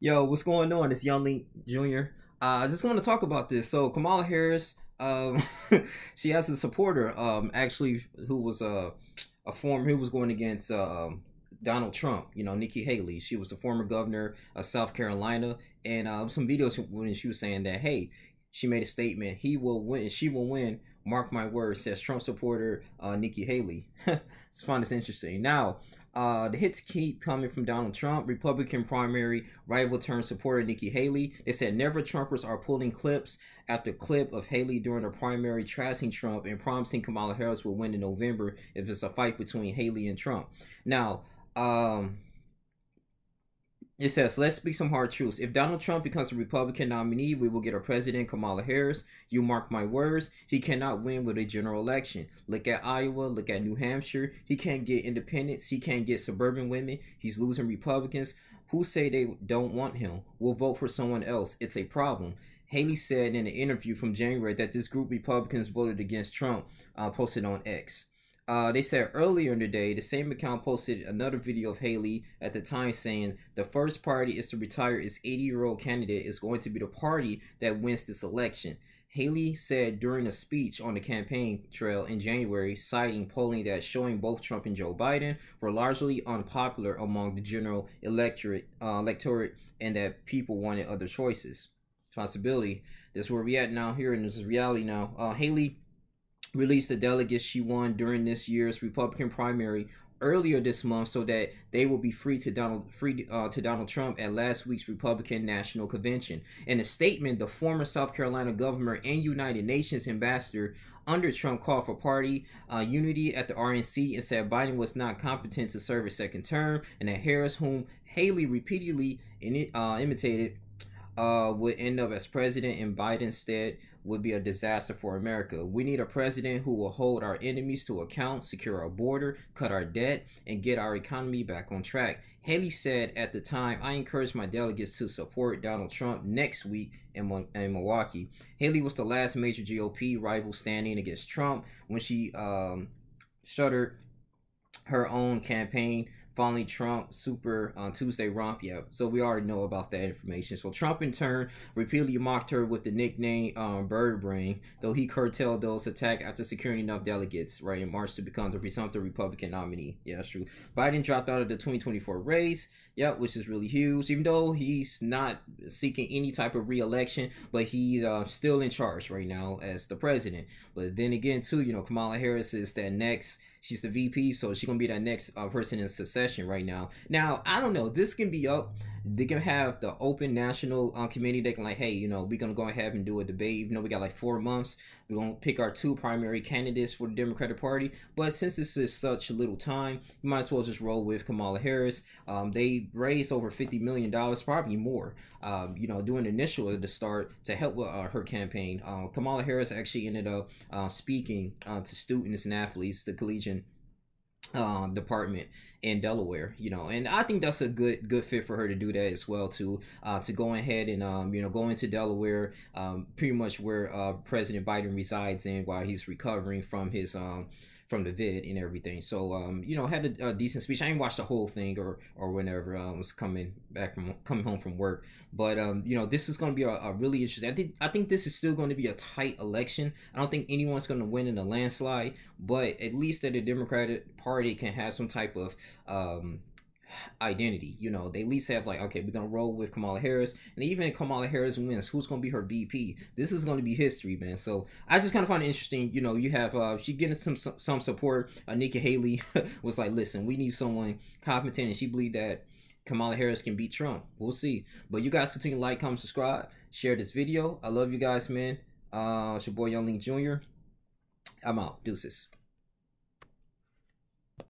Yo, what's going on? It's Young Link Jr. I just want to talk about this. So Kamala Harris, she has a supporter, actually, who was a former, who was going against Donald Trump. You know, Nikki Haley. She was the former governor of South Carolina, and some videos when she was saying that, hey, she made a statement, he will win, she will win. Mark my words, says Trump supporter Nikki Haley. It's fun. It's interesting. Now, the hits keep coming from Donald Trump. Republican primary rival turned supporter Nikki Haley. They said never Trumpers are pulling clips after clip of Haley during the primary trashing Trump and promising Kamala Harris will win in November if it's a fight between Haley and Trump. Now, it says, let's speak some hard truths. If Donald Trump becomes a Republican nominee, we will get a president, Kamala Harris. You mark my words, he cannot win with a general election. Look at Iowa, look at New Hampshire. He can't get independents. He can't get suburban women. He's losing Republicans who say they don't want him. We'll vote for someone else. It's a problem. Haley said in an interview from January that this group Republicans voted against Trump, posted on X. They said earlier in the day, the same account posted another video of Haley at the time saying the first party is to retire its 80-year-old candidate is going to be the party that wins this election. Haley said during a speech on the campaign trail in January, citing polling that showing both Trump and Joe Biden were largely unpopular among the general electorate and that people wanted other choices. Responsibility. This is where we at now here, and this is reality now. Haley released the delegates she won during this year's Republican primary earlier this month so that they will be free to Donald Trump at last week's Republican National Convention. In a statement, the former South Carolina governor and United Nations ambassador under Trump called for party unity at the RNC and said Biden was not competent to serve a second term and that Harris, whom Haley repeatedly imitated, would end up as president and Biden's stead would be a disaster for America. We need a president who will hold our enemies to account, secure our border, cut our debt, and get our economy back on track. Haley said at the time, I encourage my delegates to support Donald Trump next week in Milwaukee. Haley was the last major GOP rival standing against Trump when she shuttered her own campaign following Trump Super Tuesday romp. Yeah, so we already know about that information. So Trump in turn repeatedly mocked her with the nickname Bird Brain, though he curtailed those attacks after securing enough delegates right in March to become the presumptive Republican nominee. Yeah, that's true. Biden dropped out of the 2024 race, yeah, which is really huge, even though he's not seeking any type of re-election, but he's still in charge right now as the president. But then again too, you know, Kamala Harris is that next, she's the VP, so she's gonna be that next person in succession right now. Now, I don't know. This can be up. They can have the open national committee. They can like, hey, you know, we're gonna go ahead and do a debate. Even though we got like 4 months, we're gonna pick our 2 primary candidates for the Democratic Party. But since this is such little time, you might as well just roll with Kamala Harris. They raised over $50 million, probably more. You know, doing initial at the start to help with her campaign. Kamala Harris actually ended up speaking to students and athletes, the collegiate department in Delaware, you know, and I think that's a good fit for her to do that as well, to go ahead and you know, go into Delaware, pretty much where President Biden resides in while he's recovering from his from the vid and everything. So you know, had a decent speech. I didn't watch the whole thing or whenever I was coming home from work, but you know, this is going to be a really interesting. I think this is still going to be a tight election. I don't think anyone's going to win in a landslide, but at least that the Democratic Party can have some type of identity. You know, they at least have like, okay, we're gonna roll with Kamala Harris, and even if Kamala Harris wins, who's gonna be her VP? This is gonna be history, man. So I just kind of find it interesting. You know, you have she getting some support. Nikki Haley was like, listen, we need someone competent, and she believed that Kamala Harris can beat Trump. We'll see. But you guys continue to like, comment, subscribe, share this video. I love you guys, man. It's your boy Young Link Jr. I'm out. Deuces.